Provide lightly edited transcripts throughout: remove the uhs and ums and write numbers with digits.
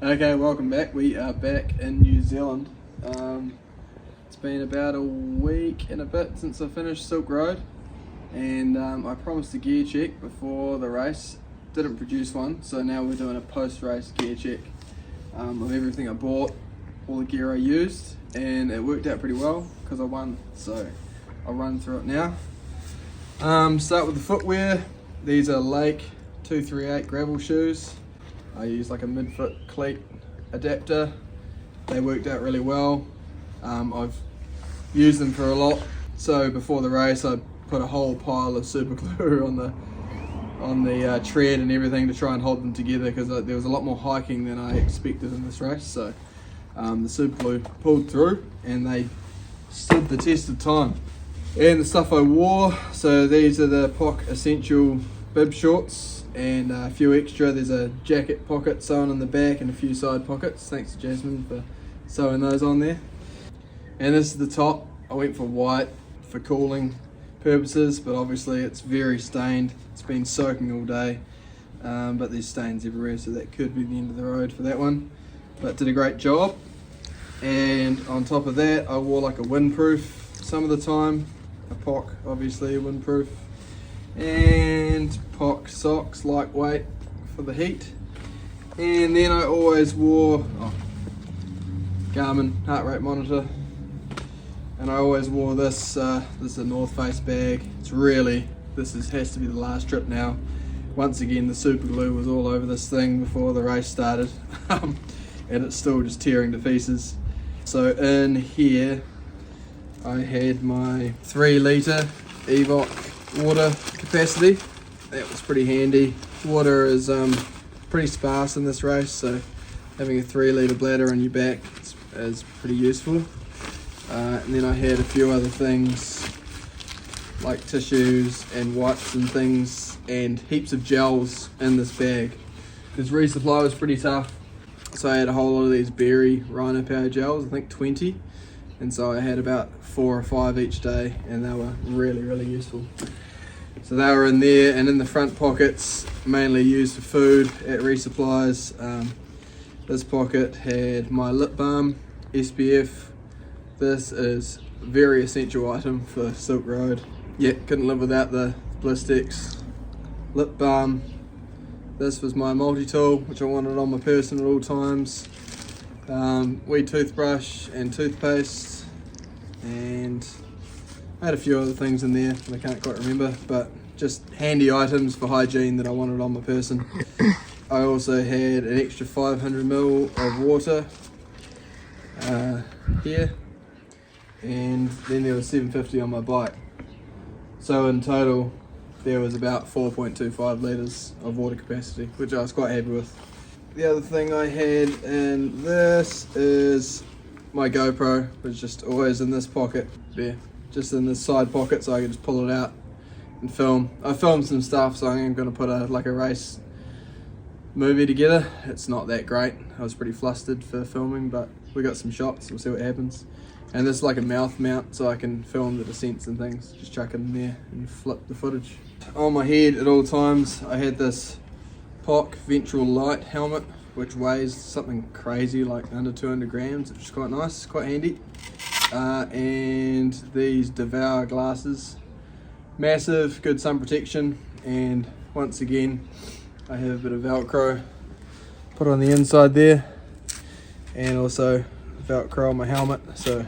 Okay, welcome back. We are back in New Zealand. It's been about a week and a bit since I finished Silk Road, and I promised a gear check before the race. Didn't produce one, so now we're doing a post-race gear check of everything I bought, all the gear I used, and it worked out pretty well because I won. So I'll run through it now. Start with the footwear. These are Lake 238 gravel shoes. I used like a mid-foot cleat adapter. They worked out really well. I've used them for a lot. So before the race, I put a whole pile of super glue on the tread and everything to try and hold them together, because there was a lot more hiking than I expected in this race. So the super glue pulled through and they stood the test of time. And the stuff I wore, so these are the POC Essential bib shorts and a few extra. There's a jacket pocket sewn in the back and a few side pockets. Thanks to Jasmine for sewing those on there. And this is the top. I went for white for cooling purposes, but obviously it's very stained. It's been soaking all day, but there's stains everywhere, so that could be the end of the road for that one. But did a great job. And on top of that, I wore like a windproof some of the time. A POC, obviously, windproof. And POC socks, lightweight for the heat. And then I always wore Garmin heart rate monitor. And I always wore this, this is a North Face bag. Has to be the last trip now. Once again, the super glue was all over this thing before the race started. And it's still just tearing to pieces. So in here, I had my 3 litre Evok water capacity. That was pretty handy. Water is pretty sparse in this race, so having a 3 litre bladder on your back is pretty useful. And then I had a few other things like tissues and wipes and things, and heaps of gels in this bag because resupply was pretty tough. So I had a whole lot of these Berry Rhino Power gels, I think 20, and so I had about 4 or 5 each day, and they were really useful. So they were in there, and in the front pockets, mainly used for food at resupplies. This pocket had my lip balm, SPF. This is a very essential item for Silk Road. Yeah, couldn't live without the Blistex lip balm. This was my multi-tool, which I wanted on my person at all times. Wee toothbrush and toothpaste, and I had a few other things in there that I can't quite remember, but just handy items for hygiene that I wanted on my person. I also had an extra 500ml of water here, and then there was 750 on my bike. So in total, there was about 4.25 litres of water capacity, which I was quite happy with. The other thing I had in this is my GoPro, which is just always in this pocket there, just in this side pocket, so I can just pull it out and film. I filmed some stuff, so I'm going to put a race movie together. It's not that great. I was pretty flustered for filming, but we got some shots. We'll see what happens. And this is like a mouth mount, so I can film the descents and things. Just chuck it in there and flip the footage. On my head at all times, I had this POC ventral light helmet, which weighs something crazy, like under 200 grams, which is quite nice, quite handy. And these Devour glasses, massive, good sun protection, and once again I have a bit of Velcro put on the inside there, and also Velcro on my helmet, so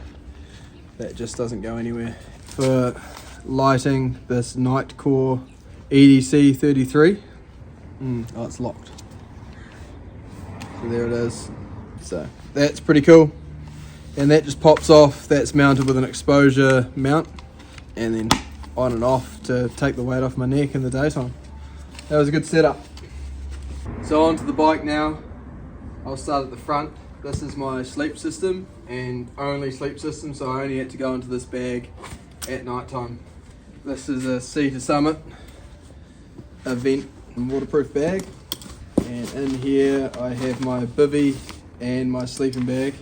that just doesn't go anywhere. For lighting, this Nightcore EDC 33. Oh, it's locked. So there it is. So that's pretty cool. And that just pops off. That's mounted with an exposure mount, and then on and off to take the weight off my neck in the daytime. That was a good setup. So onto the bike now. I'll start at the front. This is my sleep system, and only sleep system, so I only had to go into this bag at night time. This is a Sea to Summit event waterproof bag, and in here I have my bivvy and my sleeping bag,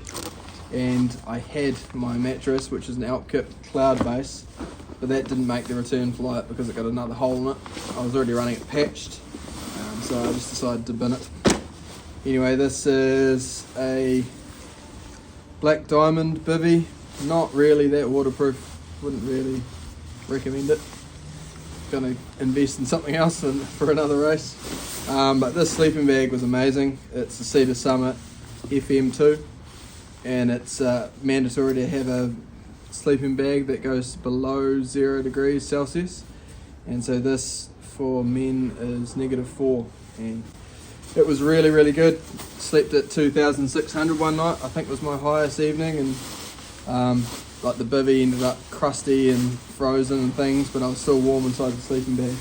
and I had my mattress, which is an Alpkit cloud base, but that didn't make the return flight because it got another hole in it. I was already running it patched, so I just decided to bin it. Anyway, this is a black diamond bivvy. Not really that waterproof, wouldn't really recommend it. Gonna invest in something else for another race. But this sleeping bag was amazing. It's a Cedar Summit FM2, and it's mandatory to have a sleeping bag that goes below 0 degrees Celsius, and so this for men is -4, and it was really good. Slept at 2,600 one night, I think was my highest evening, and like the bivvy ended up crusty and frozen and things, but I was still warm inside the sleeping bag.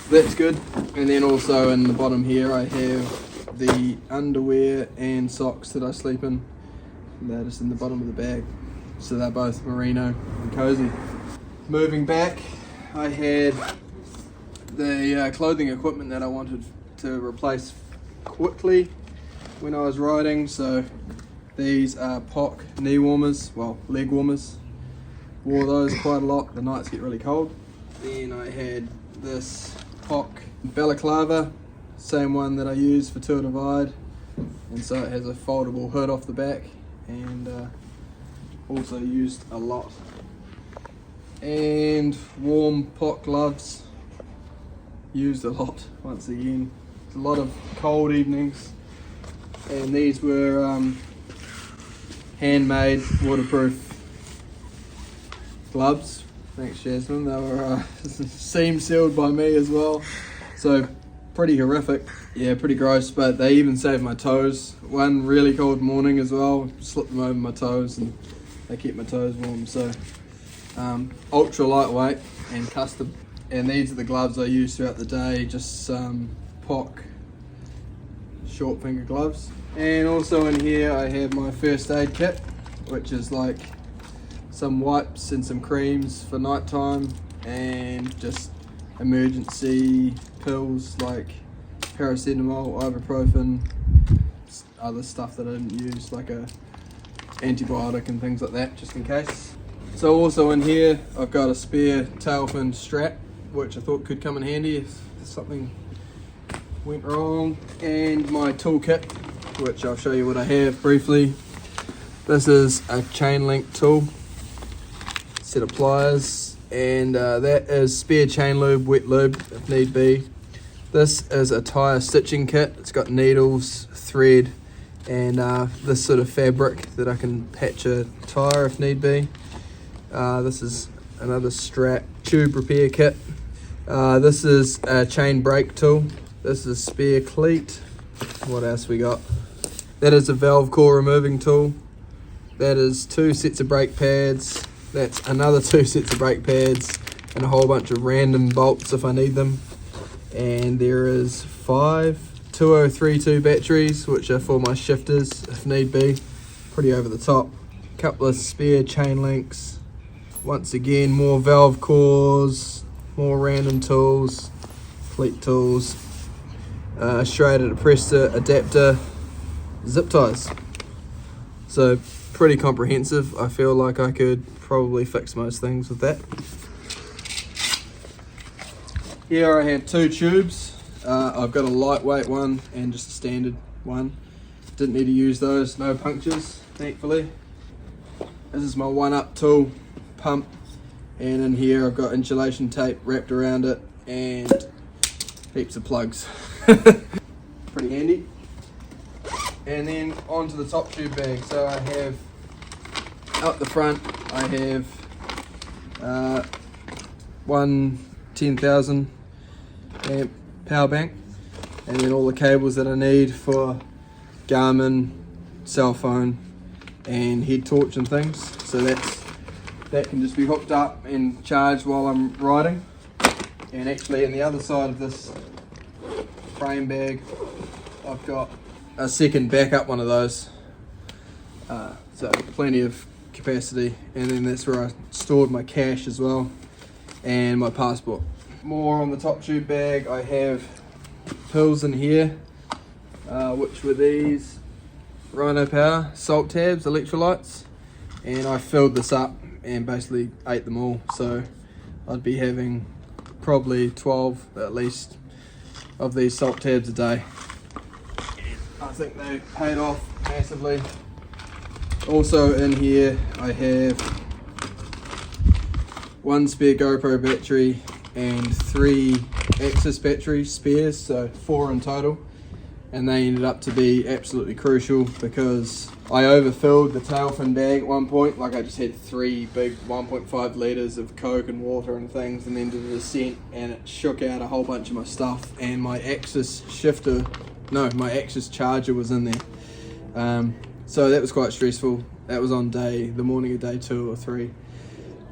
That's good. And then also in the bottom here I have the underwear and socks that I sleep in. They're just in the bottom of the bag, so they're both merino and cozy. Moving back, I had the clothing equipment that I wanted to replace quickly when I was riding. So these are POC knee warmers, well, leg warmers. Wore those quite a lot, the nights get really cold. Then I had this POC balaclava, same one that I use for Tour Divide, and so it has a foldable hood off the back, and also used a lot. And warm POC gloves, used a lot once again. A lot of cold evenings, and these were handmade waterproof gloves. Thanks Jasmine, they were seam sealed by me as well, so pretty horrific, yeah, pretty gross, but they even saved my toes. One really cold morning as well, slipped them over my toes and they kept my toes warm. So ultra lightweight and custom, and these are the gloves I use throughout the day, just POC short finger gloves. And also in here I have my first aid kit, which is like some wipes and some creams for nighttime, and just emergency pills like paracetamol, ibuprofen, other stuff that I didn't use, like a antibiotic and things like that, just in case. So also in here I've got a spare tail fin strap, which I thought could come in handy if something went wrong, and my toolkit, which I'll show you what I have briefly. This is a chain link tool, set of pliers, and that is spare chain lube, wet lube if need be. This is a tyre stitching kit. It's got needles, thread, and this sort of fabric that I can patch a tyre if need be. This is another strap. Tube repair kit. This is a chain brake tool. This is a spare cleat. What else we got? That is a valve core removing tool. That is 2 sets of brake pads. That's another 2 sets of brake pads and a whole bunch of random bolts if I need them. And there is 5 2032 batteries, which are for my shifters if need be. Pretty over the top. Couple of spare chain links. Once again, more valve cores, more random tools, cleat tools, serrated compressor, adapter, zip ties. So pretty comprehensive. I feel like I could probably fix most things with that. Here I have 2 tubes. I've got a lightweight one and just a standard one. Didn't need to use those, no punctures, thankfully. This is my 1-up tool pump, and in here I've got insulation tape wrapped around it and heaps of plugs. Pretty handy. And then onto the top tube bag. So I have out the front, I have one 10,000 amp power bank, and then all the cables that I need for Garmin, cell phone, and head torch and things. So that can just be hooked up and charged while I'm riding. And actually on the other side of this frame bag, I've got a second backup one of those. So plenty of capacity, and then that's where I stored my cash as well and my passport. More on the top tube bag, I have pills in here, which were these Rhino Power salt tabs, electrolytes, and I filled this up and basically ate them all. So I'd be having probably 12 at least of these salt tabs a day. I think they paid off massively. Also in here I have one spare GoPro battery and 3 Axis battery spares, so 4 in total, and they ended up to be absolutely crucial because I overfilled the tail fin bag at one point. Like, I just had 3 big 1.5 litres of Coke and water and things, and then did a descent and it shook out a whole bunch of my stuff, and my Axis my Axis charger was in there. So that was quite stressful. That was on the morning of day 2 or 3.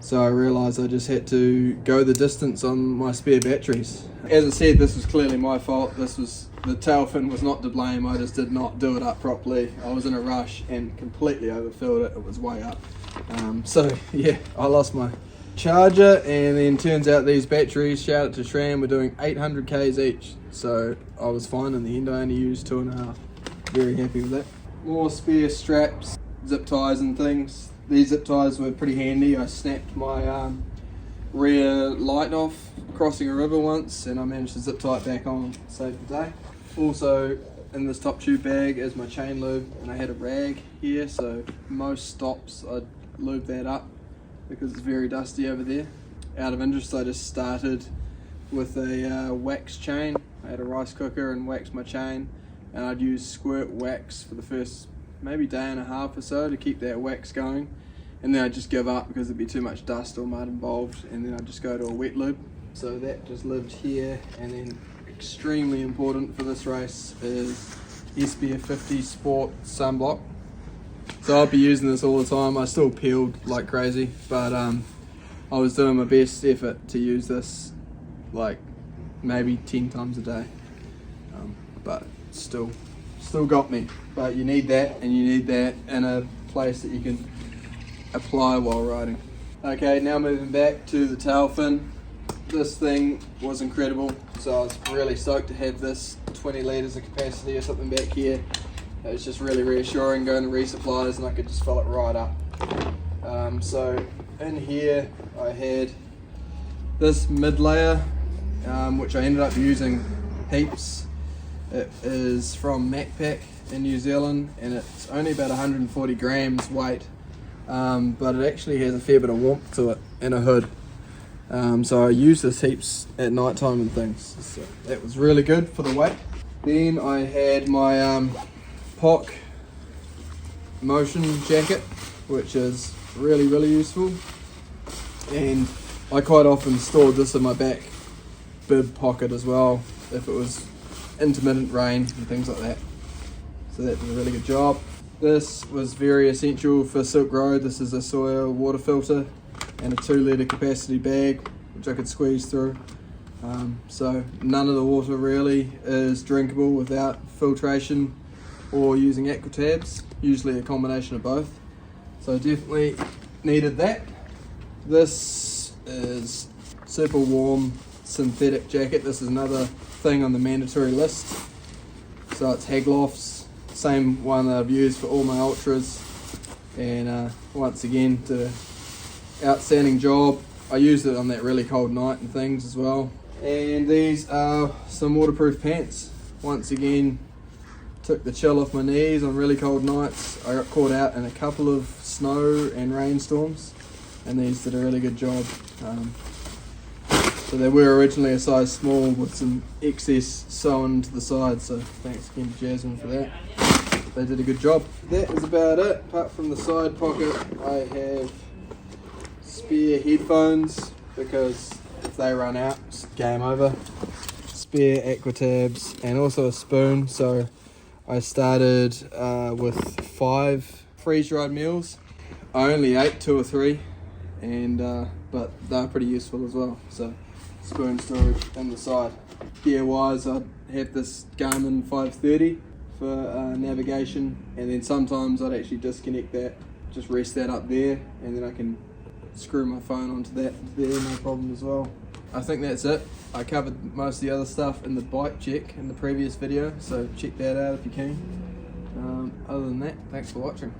So I realised I just had to go the distance on my spare batteries. As I said, this was clearly my fault. The tail fin was not to blame. I just did not do it up properly. I was in a rush and completely overfilled it. It was way up. So yeah, I lost my charger, and then turns out these batteries, shout out to Shram, were doing 800 k's each. So I was fine in the end. I only used 2.5. Very happy with that. More spare straps, zip ties and things. These zip ties were pretty handy. I snapped my rear light off crossing a river once, and I managed to zip tie it back on, save the day. Also in this top tube bag is my chain lube, and I had a rag here, so most stops I'd lube that up because it's very dusty over there. Out of interest, I just started with a wax chain. I had a rice cooker and waxed my chain, and I'd use squirt wax for the first maybe day and a half or so to keep that wax going, and then I'd just give up because there'd be too much dust or mud involved, and then I'd just go to a wet lube. So that just lived here. And then extremely important for this race is SPF 50 Sport sunblock. So I'll be using this all the time. I still peeled like crazy, but I was doing my best effort to use this like maybe 10 times a day, but still got me. But you need that, and you need that in a place that you can apply while riding. Okay, now moving back to the tail fin. This thing was incredible, so I was really stoked to have this 20 litres of capacity or something back here. It was just really reassuring going to resupplies, and I could just fill it right up. So in here I had this mid layer, which I ended up using heaps. It is from Bikepacking in New Zealand, and it's only about 140 grams weight, but it actually has a fair bit of warmth to it and a hood. So I use this heaps at night time and things, so that was really good for the weight. Then I had my POC motion jacket, which is really useful, and I quite often stored this in my back bib pocket as well if it was intermittent rain and things like that. So that did a really good job. This was very essential for Silk Road. This is a soil water filter and a 2 litre capacity bag which I could squeeze through. So none of the water really is drinkable without filtration or using aquatabs, usually a combination of both. So definitely needed that. This is super warm synthetic jacket. This is another thing on the mandatory list. So it's Haglof's, same one that I've used for all my ultras, and once again did an outstanding job. I used it on that really cold night and things as well. And these are some waterproof pants. Once again, took the chill off my knees on really cold nights. I got caught out in a couple of snow and rainstorms, and these did a really good job. So they were originally a size small with some excess sewn to the side, so thanks again to Jasmine for that. They did a good job. That is about it. Apart from the side pocket, I have spare headphones because if they run out, it's game over. Spare aquatabs and also a spoon. So I started with 5 freeze-dried meals. I only ate 2 or 3, and but they're pretty useful as well. So spoon storage on the side. Gear wise, I have this Garmin 530 for navigation, and then sometimes I'd actually disconnect that, just rest that up there, and then I can screw my phone onto that there, no problem as well. I think that's it. I covered most of the other stuff in the bike check in the previous video, so check that out if you can. Other than that, thanks for watching.